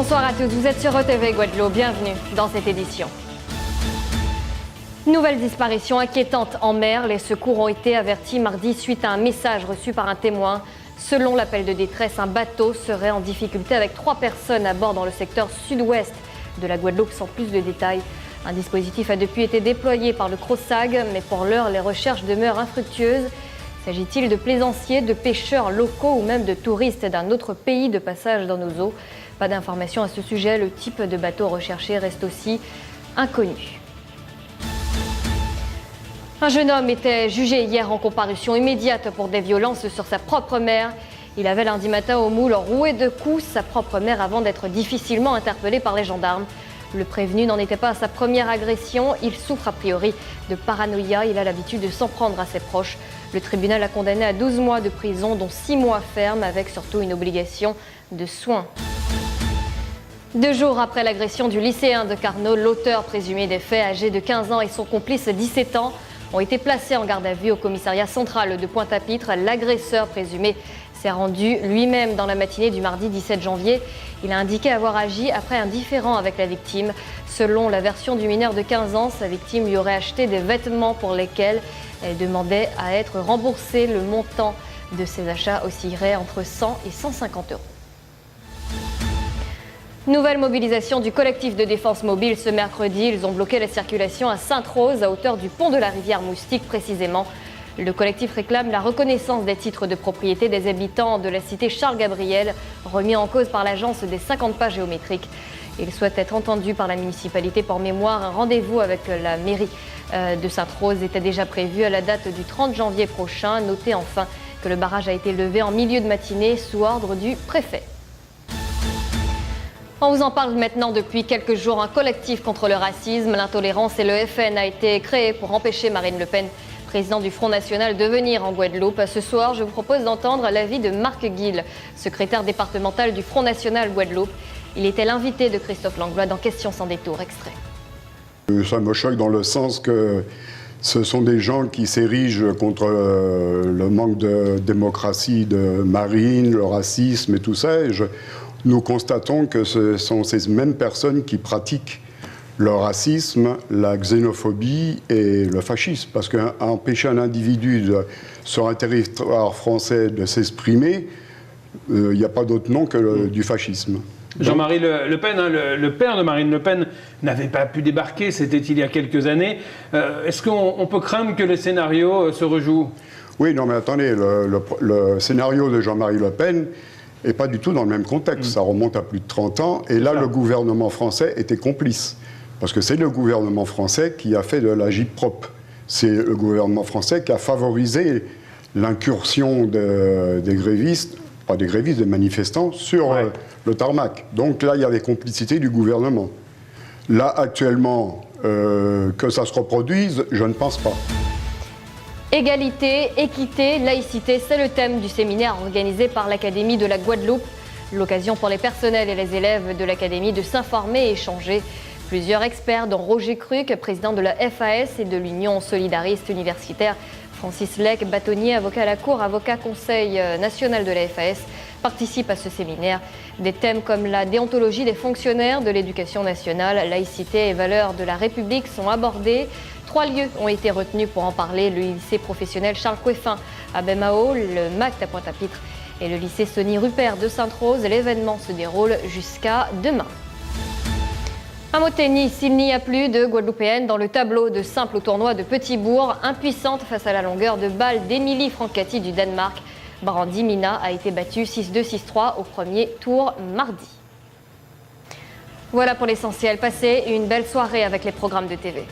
Bonsoir à tous, vous êtes sur ETV Guadeloupe, bienvenue dans cette édition. Nouvelle disparition inquiétante en mer, les secours ont été avertis mardi suite à un message reçu par un témoin. Selon l'appel de détresse, un bateau serait en difficulté avec 3 personnes à bord dans le secteur sud-ouest de la Guadeloupe, sans plus de détails. Un dispositif a depuis été déployé par le CROSAG, mais pour l'heure, les recherches demeurent infructueuses. S'agit-il de plaisanciers, de pêcheurs locaux ou même de touristes d'un autre pays de passage dans nos eaux? Pas d'informations à ce sujet, le type de bateau recherché reste aussi inconnu. Un jeune homme était jugé hier en comparution immédiate pour des violences sur sa propre mère. Il avait lundi matin au moule roué de coups sa propre mère avant d'être difficilement interpellé par les gendarmes. Le prévenu n'en était pas à sa première agression. Il souffre a priori de paranoïa. Il a l'habitude de s'en prendre à ses proches. Le tribunal l'a condamné à 12 mois de prison, dont 6 mois fermes, avec surtout une obligation de soins. 2 jours après l'agression du lycéen de Carnot, l'auteur présumé des faits, âgé de 15 ans, et son complice 17 ans, ont été placés en garde à vue au commissariat central de Pointe-à-Pitre. L'agresseur présumé s'est rendu lui-même dans la matinée du mardi 17 janvier. Il a indiqué avoir agi après un différend avec la victime. Selon la version du mineur de 15 ans, sa victime lui aurait acheté des vêtements pour lesquels elle demandait à être remboursée. Le montant de ses achats oscillerait entre 100 et 150 euros. Nouvelle mobilisation du collectif de défense mobile ce mercredi. Ils ont bloqué la circulation à Sainte-Rose, à hauteur du pont de la rivière Moustique précisément. Le collectif réclame la reconnaissance des titres de propriété des habitants de la cité Charles-Gabriel, remis en cause par l'agence des 50 pas géométriques. Ils souhaitent être entendus par la municipalité. Pour mémoire, un rendez-vous avec la mairie de Sainte-Rose était déjà prévu à la date du 30 janvier prochain. Notez enfin que le barrage a été levé en milieu de matinée sous ordre du préfet. On vous en parle maintenant depuis quelques jours. Un collectif contre le racisme, l'intolérance et le FN a été créé pour empêcher Marine Le Pen, présidente du Front National, de venir en Guadeloupe. Ce soir, je vous propose d'entendre l'avis de Marc Guil, secrétaire départemental du Front National Guadeloupe. Il était l'invité de Christophe Langlois dans Questions sans détour, extrait. Ça me choque dans le sens que ce sont des gens qui s'érigent contre le manque de démocratie de Marine, le racisme et tout ça. Nous constatons que ce sont ces mêmes personnes qui pratiquent le racisme, la xénophobie et le fascisme. Parce qu'empêcher un individu sur un territoire français de s'exprimer, il n'y a pas d'autre nom que du fascisme. Jean-Marie Le Pen, le père de Marine Le Pen, n'avait pas pu débarquer, c'était il y a quelques années. Est-ce qu'on peut craindre que les scénarios se rejouent? Oui, non mais attendez, le scénario de Jean-Marie Le Pen n'est pas du tout dans le même contexte. Ça remonte à plus de 30 ans. Et là, le gouvernement français était complice. Parce que c'est le gouvernement français qui a fait de l'agit-prop. C'est le gouvernement français qui a favorisé l'incursion des grévistes, pas des grévistes, des manifestants, sur le tarmac. Donc là, il y avait complicité du gouvernement. Là, actuellement, que ça se reproduise, je ne pense pas. Égalité, équité, laïcité, c'est le thème du séminaire organisé par l'Académie de la Guadeloupe. L'occasion pour les personnels et les élèves de l'Académie de s'informer et échanger. Plusieurs experts, dont Roger Cruc, président de la FAS et de l'Union solidariste universitaire, Francis Lec, bâtonnier, avocat à la Cour, avocat Conseil national de la FAS, participent à ce séminaire. Des thèmes comme la déontologie des fonctionnaires de l'éducation nationale, laïcité et valeurs de la République sont abordés. 3 lieux ont été retenus pour en parler, le lycée professionnel Charles Coueffin à Baie-Mahault, le MACT à Pointe-à-Pitre et le lycée Sonny Rupert de Sainte-Rose. L'événement se déroule jusqu'à demain. Un mot tennis, il n'y a plus de Guadeloupéenne dans le tableau de simple au tournoi de Petit-Bourg. Impuissante face à la longueur de balle d'Emilie Francati du Danemark, Brandi Mina a été battue 6-2, 6-3 au premier tour mardi. Voilà pour l'essentiel. Passez une belle soirée avec les programmes de TV.